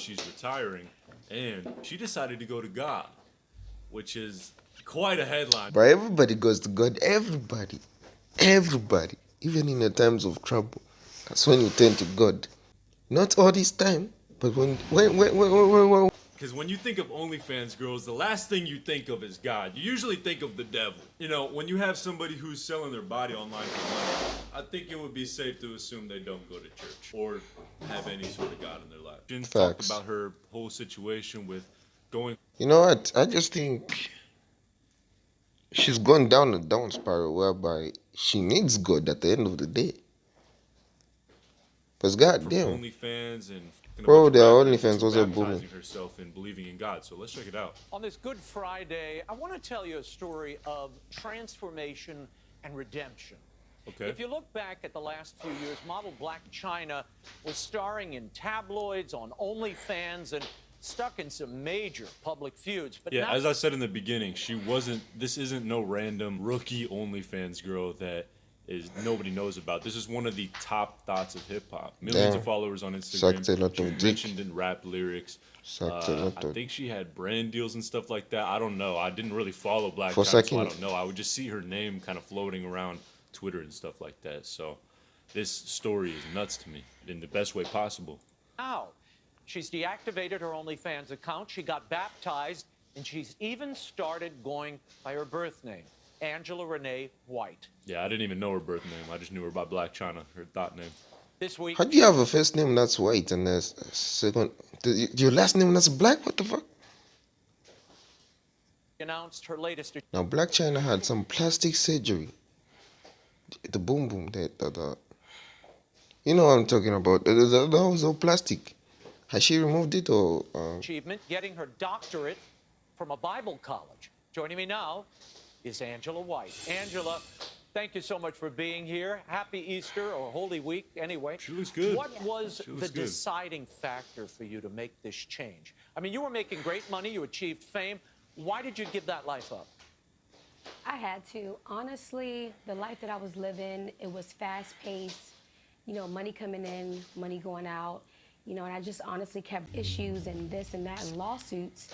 she's retiring, and she decided to go to God, which is quite a headline. But everybody goes to God. Everybody. Even in the times of trouble. That's when you turn to God. Not all this time, but when. Because when you think of OnlyFans girls, the last thing you think of is God. You usually think of the devil. You know, when you have somebody who's selling their body online for money, I think it would be safe to assume they don't go to church or have any sort of God in their life. Jen talked about her whole situation with going. You know what? I just think she's gone down a down spiral whereby she needs God at the end of the day. Because goddamn. OnlyFans and bro, their OnlyFans was a booming. Herself in believing in God. So let's check it out. On this Good Friday, I want to tell you a story of transformation and redemption. Okay. If you look back at the last few years, model Blac Chyna was starring in tabloids, on OnlyFans, and stuck in some major public feuds. But yeah, as I said in the beginning, this isn't no random rookie OnlyFans girl that nobody knows about. This is one of the top thoughts of hip hop. Millions of followers on Instagram. She mentioned in rap lyrics. I think she had brand deals and stuff like that. I don't know. I didn't really follow Blac Chyna, so I don't know. I would just see her name kind of floating around Twitter and stuff like that. So this story is nuts to me in the best way possible. Now, she's deactivated her OnlyFans account. She got baptized, and she's even started going by her birth name, Angela Renee White. Yeah, I didn't even know her birth name. I just knew her by Blac Chyna, her thought name. This week. How do you have a first name that's white and a second? Your last name that's black? What the fuck? Announced her latest. Now, Blac Chyna had some plastic surgery. The boom boom, you know what I'm talking about. That was all plastic. Has she removed it or? Achievement, getting her doctorate from a Bible college. Joining me now is Angela White. Angela, thank you so much for being here. Happy Easter or Holy Week, anyway. She looks good. What was the deciding factor for you to make this change? I mean, you were making great money. You achieved fame. Why did you give that life up? I had to. Honestly, the life that I was living, it was fast-paced. You know, money coming in, money going out. You know, and I just honestly kept issues and this and that and lawsuits.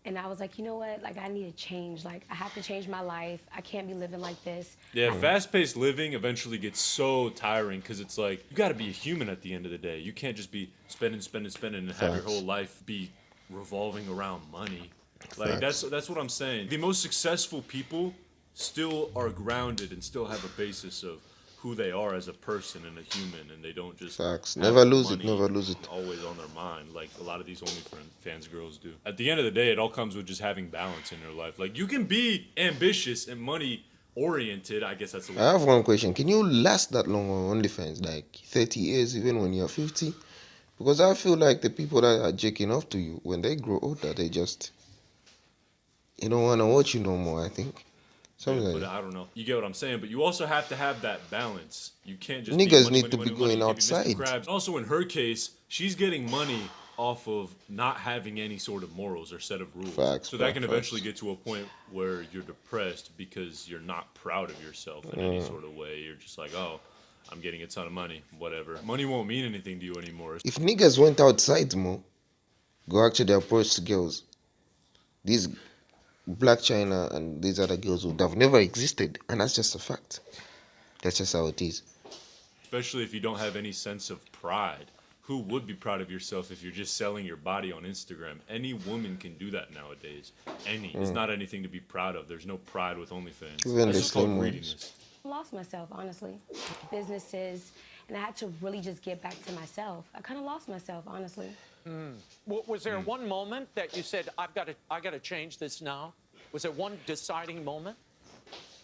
And I was like, you know what? Like, I need to change. Like, I have to change my life. I can't be living like this. Yeah, fast-paced living eventually gets so tiring because it's like, you got to be a human at the end of the day. You can't just be spending and have your whole life be revolving around money. Like, that's what I'm saying. The most successful people still are grounded and still have a basis of who they are as a person and a human, and they don't just never lose it always on their mind like a lot of these OnlyFans girls do. At the end of the day, it all comes with just having balance in their life. Like, you can be ambitious and money oriented. I guess that's the way. I have one question. Can you last that long on OnlyFans, like 30 years, even when you're 50? Because I feel like the people that are jerking off to you, when they grow older, they don't want to watch you no more, I think. But I don't know. You get what I'm saying? But you also have to have that balance. You can't just niggas need to be going outside. Also, in her case, she's getting money off of not having any sort of morals or set of rules. So that can eventually get to a point where you're depressed because you're not proud of yourself in any sort of way. You're just like, oh, I'm getting a ton of money, whatever. Money won't mean anything to you anymore. If niggas went outside more, go actually approach the girls, these Blac Chyna and these other girls would have never existed, and that's just a fact. That's just how it is. Especially if you don't have any sense of pride. Who would be proud of yourself if you're just selling your body on Instagram? Any woman can do that nowadays. It's not anything to be proud of. There's no pride with OnlyFans. Even the slim ones. I lost myself, honestly. Businesses, and I had to really just get back to myself. I kind of lost myself, honestly. Was there one moment that you said, I got to change this now? Was there one deciding moment?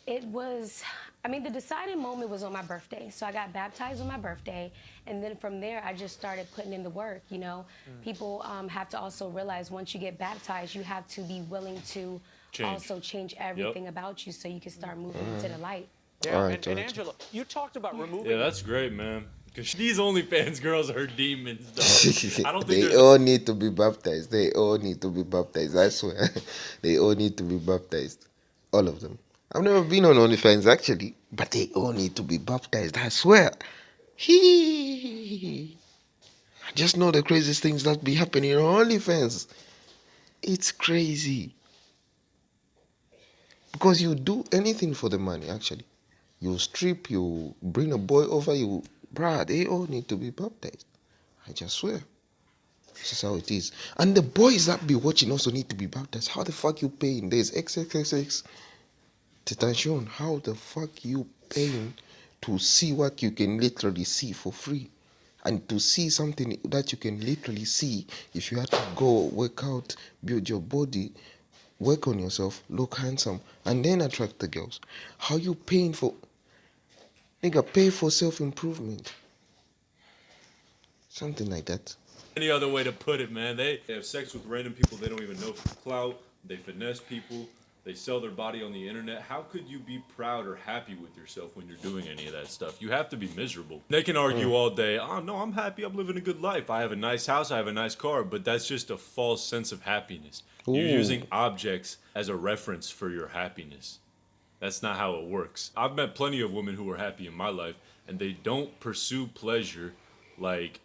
It was, I mean, the deciding moment was on my birthday. So I got baptized on my birthday, and then from there, I just started putting in the work, you know. People have to also realize once you get baptized, you have to be willing to also change everything about you so you can start moving into the light. Yeah, and Angela, you talked about removing... Yeah, that's great, man. Because these OnlyFans girls are demons, dog. I don't think they all need to be baptized. They all need to be baptized. I swear. They all need to be baptized. All of them. I've never been on OnlyFans, actually. But they all need to be baptized. I swear. I just know the craziest things that be happening on OnlyFans. It's crazy. Because you do anything for the money, actually. You strip, you bring a boy over, bruh, they all need to be baptized. I just swear. This is how it is. And the boys that be watching also need to be baptized. How the fuck you paying? There's XXXX Detention. How the fuck you paying to see what you can literally see for free? And to see something that you can literally see, if you had to go work out, build your body, work on yourself, look handsome, and then attract the girls. How you paying for... Nigga, pay for self-improvement. Something like that. Any other way to put it, man. They have sex with random people they don't even know for clout. They finesse people. They sell their body on the internet. How could you be proud or happy with yourself when you're doing any of that stuff? You have to be miserable. They can argue all day, oh, no, I'm happy. I'm living a good life. I have a nice house. I have a nice car. But that's just a false sense of happiness. Ooh. You're using objects as a reference for your happiness. That's not how it works. I've met plenty of women who are happy in my life, and they don't pursue pleasure like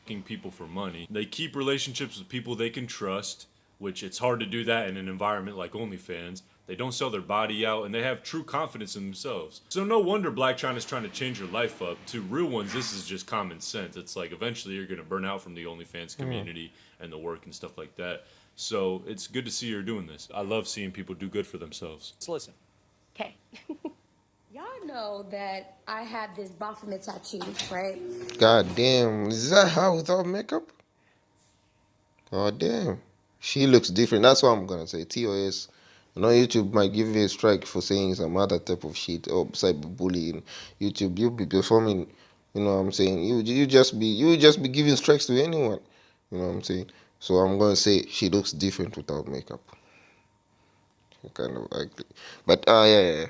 fucking people for money. They keep relationships with people they can trust, which it's hard to do that in an environment like OnlyFans. They don't sell their body out, and they have true confidence in themselves. So no wonder Blac Chyna's trying to change your life up. To real ones, this is just common sense. It's like eventually you're going to burn out from the OnlyFans community and the work and stuff like that. So it's good to see her doing this. I love seeing people do good for themselves. Let's listen. Okay. Y'all know that I have this Baphomet tattoo, right? God damn. Is that her without makeup? God damn. She looks different. That's what I'm going to say. TOS. I know YouTube might give you a strike for saying some other type of shit or cyberbullying. YouTube, you be performing, you know what I'm saying? You just be giving strikes to anyone. You know what I'm saying? So I'm going to say she looks different without makeup. Kind of ugly. But, yeah.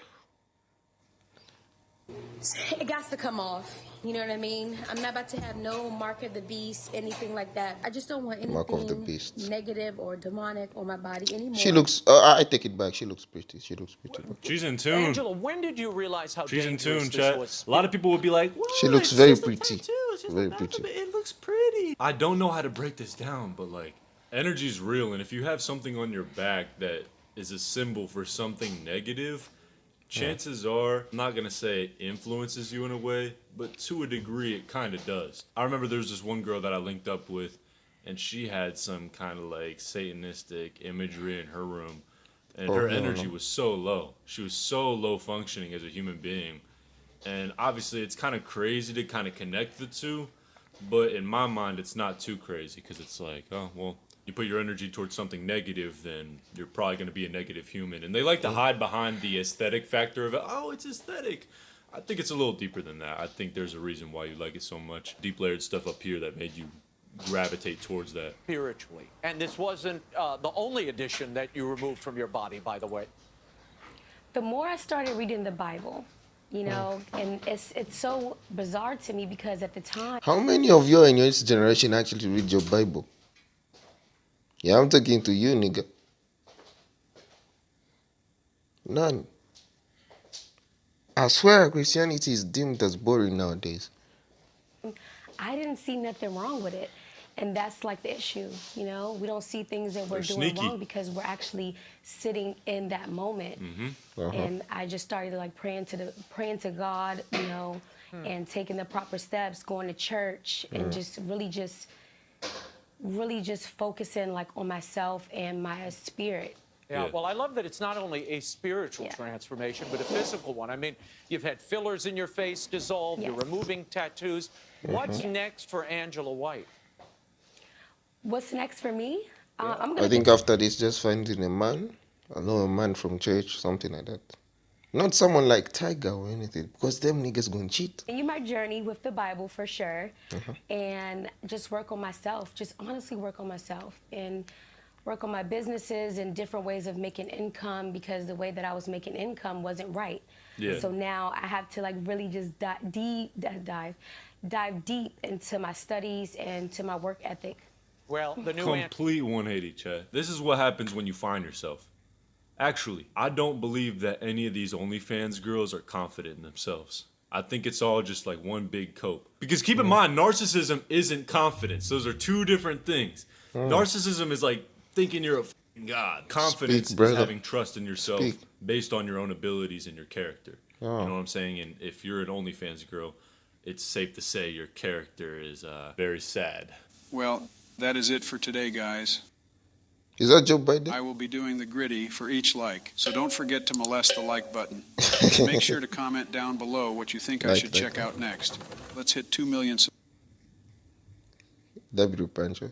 It got to come off. You know what I mean? I'm not about to have no mark of the beast, anything like that. I just don't want Mark of the anything beast. negative or demonic on my body anymore. She looks, I take it back. She looks pretty. She looks pretty. She's in tune. Angela, when did you realize how She's in dangerous tune, this chat. was? A lot of people would be like, what? She looks It's very just a pretty. tattoo. It's just Very a tattoo, pretty. but it looks pretty. I don't know how to break this down, but like, energy's real. And if you have something on your back that is a symbol for something negative, chances are, I'm not going to say it influences you in a way, but to a degree it kind of does. I remember there was this one girl that I linked up with, and she had some kind of like satanistic imagery in her room, and her energy was so low. She was so low functioning as a human being. And obviously it's kind of crazy to kind of connect the two, but in my mind it's not too crazy, because it's like, oh, well, you put your energy towards something negative, then you're probably going to be a negative human. And they like to hide behind the aesthetic factor of it. Oh, it's aesthetic. I think it's a little deeper than that. I think there's a reason why you like it so much. Deep layered stuff up here that made you gravitate towards that. Spiritually. And this wasn't the only addition that you removed from your body, by the way. The more I started reading the Bible, you know, and it's so bizarre to me because at the time... How many of you in your generation actually read your Bible? Yeah, I'm talking to you, nigga. None. I swear Christianity is deemed as boring nowadays. I didn't see nothing wrong with it. And that's like the issue, you know? We don't see things that we're doing wrong because we're actually sitting in that moment. And I just started like praying to God, you know, and taking the proper steps, going to church, and just really just focusing like on myself and my spirit. Yeah, well, I love that it's not only a spiritual transformation, but a physical one. I mean, you've had fillers in your face dissolve, you're removing tattoos. What's next for Angela White? What's next for me? I think after this, just finding a man. I know a man from church, something like that. Not someone like Tyga or anything, because them niggas gonna cheat. Continue my journey with the Bible for sure, and just work on myself. Just honestly work on myself and work on my businesses and different ways of making income, because the way that I was making income wasn't right. So now I have to like really just dive deep into my studies and to my work ethic. Well, the new complete 180, Chad. This is what happens when you find yourself. Actually, I don't believe that any of these OnlyFans girls are confident in themselves. I think it's all just like one big cope. Because keep in mind, narcissism isn't confidence. Those are two different things. Narcissism is like thinking you're a fucking god. Confidence is having trust in yourself based on your own abilities and your character. You know what I'm saying? And if you're an OnlyFans girl, it's safe to say your character is very sad. Well, that is it for today, guys. Is that Joe Biden? I will be doing the gritty for each like, so don't forget to molest the like button. Make sure to comment down below what you think I should check out next. Let's hit 2 million. W Pancho.